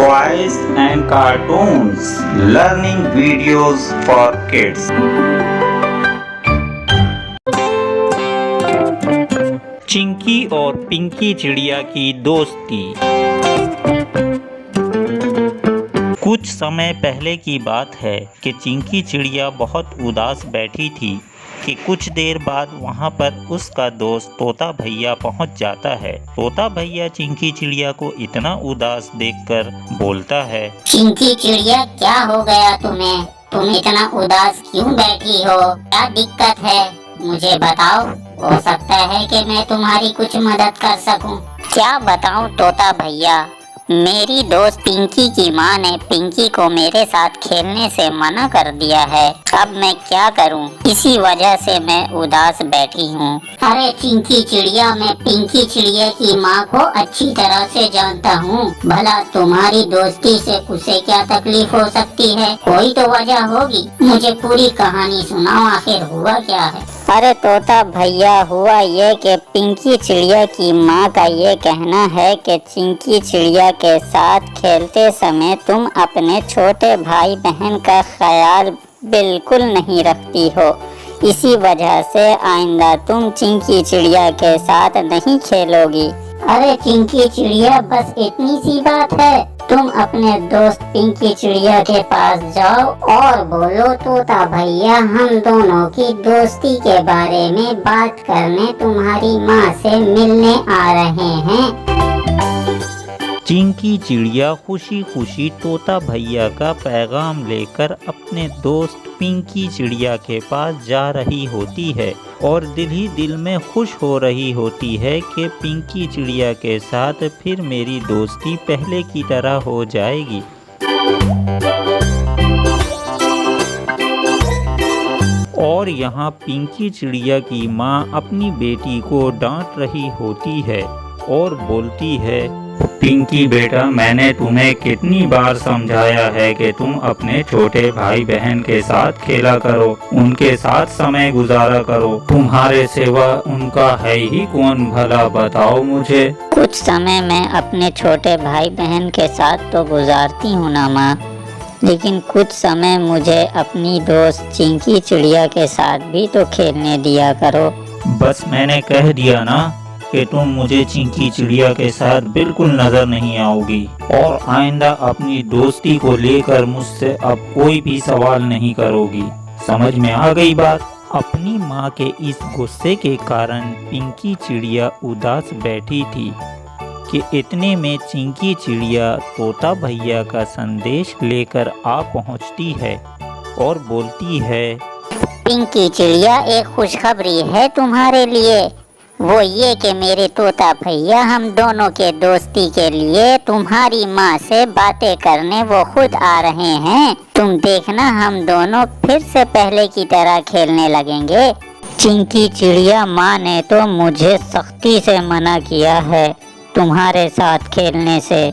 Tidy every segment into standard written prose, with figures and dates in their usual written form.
toys and cartoons, learning videos for kids. Chinki और पिंकी चिड़िया की दोस्ती। कुछ समय पहले की बात है कि चिंकी चिड़िया बहुत उदास बैठी थी कि कुछ देर बाद वहाँ पर उसका दोस्त तोता भैया पहुँच जाता है। तोता भैया चिंकी चिड़िया को इतना उदास देखकर बोलता है, चिंकी चिड़िया, क्या हो गया तुम्हें? तुम इतना उदास क्यों बैठी हो? क्या दिक्कत है? मुझे बताओ, हो सकता है कि मैं तुम्हारी कुछ मदद कर सकूं। क्या बताऊं तोता भैया, मेरी दोस्त पिंकी की माँ ने पिंकी को मेरे साथ खेलने से मना कर दिया है। अब मैं क्या करूं? इसी वजह से मैं उदास बैठी हूं। अरे चिंकी चिड़िया, मैं पिंकी चिड़िया की माँ को अच्छी तरह से जानता हूँ। भला तुम्हारी दोस्ती से उसे क्या तकलीफ हो सकती है? कोई तो वजह होगी। मुझे पूरी कहानी सुनाओ, आखिर हुआ क्या है? अरे तोता भैया, हुआ ये कि पिंकी चिड़िया की माँ का ये कहना है कि चिंकी चिड़िया के साथ खेलते समय तुम अपने छोटे भाई बहन का ख्याल बिल्कुल नहीं रखती हो। इसी वजह से आइंदा तुम चिंकी चिड़िया के साथ नहीं खेलोगी। अरे चिंकी चिड़िया, बस इतनी सी बात है। तुम अपने दोस्त पिंकी चिड़िया के पास जाओ और बोलो, तोता भैया हम दोनों की दोस्ती के बारे में बात करने तुम्हारी माँ से मिलने आ रहे हैं। चिंकी चिड़िया खुशी खुशी तोता भैया का पैगाम लेकर अपने दोस्त पिंकी चिड़िया के पास जा रही होती है और दिल ही दिल में खुश हो रही होती है कि पिंकी चिड़िया के साथ फिर मेरी दोस्ती पहले की तरह हो जाएगी। और यहाँ पिंकी चिड़िया की माँ अपनी बेटी को डांट रही होती है और बोलती है, पिंकी बेटा, मैंने तुम्हें कितनी बार समझाया है कि तुम अपने छोटे भाई बहन के साथ खेला करो, उनके साथ समय गुजारा करो। तुम्हारे सिवा उनका है ही कौन, भला बताओ मुझे। कुछ समय मैं अपने छोटे भाई बहन के साथ तो गुजारती हूँ ना माँ, लेकिन कुछ समय मुझे अपनी दोस्त चिंकी चिड़िया के साथ भी तो खेलने दिया करो। बस मैंने कह दिया ना कि तुम मुझे चिंकी चिड़िया के साथ बिल्कुल नजर नहीं आओगी और आइंदा अपनी दोस्ती को लेकर मुझसे अब कोई भी सवाल नहीं करोगी। समझ में आ गई बात? अपनी माँ के इस गुस्से के कारण पिंकी चिड़िया उदास बैठी थी कि इतने में चिंकी चिड़िया तोता भैया का संदेश लेकर आ पहुँचती है और बोलती है, पिंकी चिड़िया, एक खुशखबरी है तुम्हारे लिए। वो ये कि मेरे तोता भैया हम दोनों के दोस्ती के लिए तुम्हारी माँ से बातें करने वो खुद आ रहे हैं। तुम देखना, हम दोनों फिर से पहले की तरह खेलने लगेंगे। चिंकी चिड़िया, माँ ने तो मुझे सख्ती से मना किया है तुम्हारे साथ खेलने से।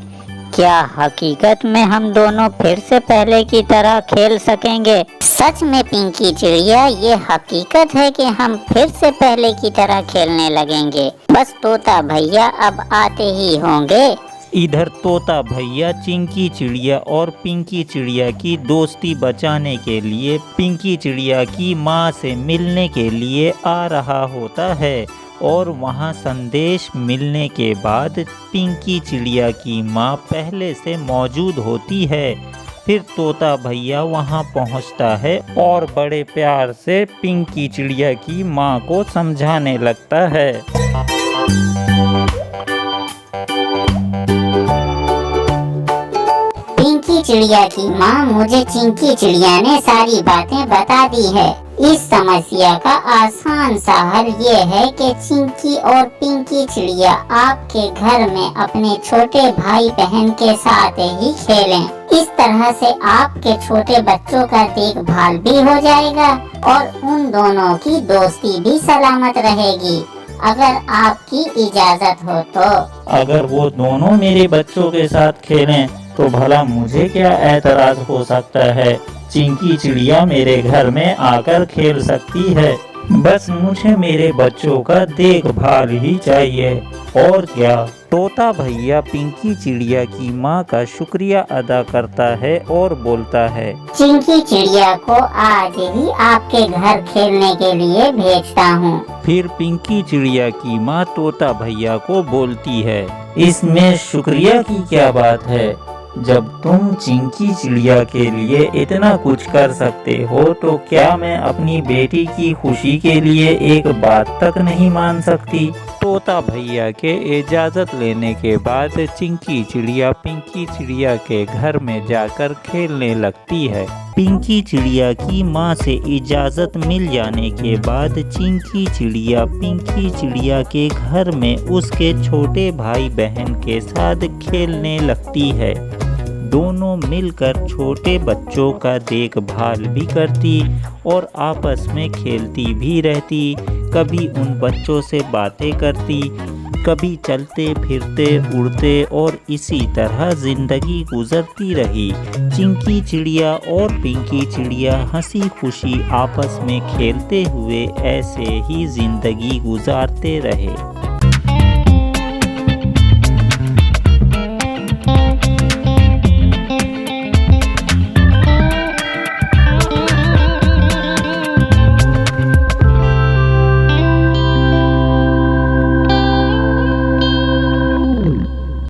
क्या हकीकत में हम दोनों फिर से पहले की तरह खेल सकेंगे? सच में पिंकी चिड़िया, ये हकीकत है कि हम फिर से पहले की तरह खेलने लगेंगे। बस तोता भैया अब आते ही होंगे। इधर तोता भैया चिंकी चिड़िया और पिंकी चिड़िया की दोस्ती बचाने के लिए पिंकी चिड़िया की माँ से मिलने के लिए आ रहा होता है और वहाँ संदेश मिलने के बाद पिंकी चिड़िया की माँ पहले से मौजूद होती है। फिर तोता भैया वहाँ पहुँचता है और बड़े प्यार से पिंकी चिड़िया की माँ को समझाने लगता है। पिंकी चिड़िया की माँ, मुझे चिंकी चिड़िया ने सारी बातें बता दी है। इस समस्या का आसान सा हल ये है कि चिंकी और पिंकी चिड़िया आपके घर में अपने छोटे भाई बहन के साथ ही खेलें। इस तरह से आपके छोटे बच्चों का देखभाल भी हो जाएगा और उन दोनों की दोस्ती भी सलामत रहेगी। अगर आपकी इजाजत हो तो। अगर वो दोनों मेरे बच्चों के साथ खेलें तो भला मुझे क्या एतराज हो सकता है? चिंकी चिड़िया मेरे घर में आकर खेल सकती है। बस मुझे मेरे बच्चों का देखभाल ही चाहिए, और क्या। तोता भैया पिंकी चिड़िया की माँ का शुक्रिया अदा करता है और बोलता है, चिंकी चिड़िया को आज ही आपके घर खेलने के लिए भेजता हूँ। फिर पिंकी चिड़िया की माँ तोता भैया को बोलती है, इसमें शुक्रिया की क्या बात है। जब तुम चिंकी चिड़िया के लिए इतना कुछ कर सकते हो तो क्या मैं अपनी बेटी की खुशी के लिए एक बात तक नहीं मान सकती। तोता भैया के इजाज़त लेने के बाद चिंकी चिड़िया पिंकी चिड़िया के घर में जाकर खेलने लगती है। पिंकी चिड़िया की माँ से इजाज़त मिल जाने के बाद चिंकी चिड़िया पिंकी चिड़िया के घर में उसके छोटे भाई बहन के साथ खेलने लगती है। दोनों मिलकर छोटे बच्चों का देखभाल भी करती और आपस में खेलती भी रहती। कभी उन बच्चों से बातें करती, कभी चलते फिरते उड़ते, और इसी तरह जिंदगी गुजरती रही। चिंकी चिड़िया और पिंकी चिड़िया हंसी खुशी आपस में खेलते हुए ऐसे ही जिंदगी गुजारते रहे।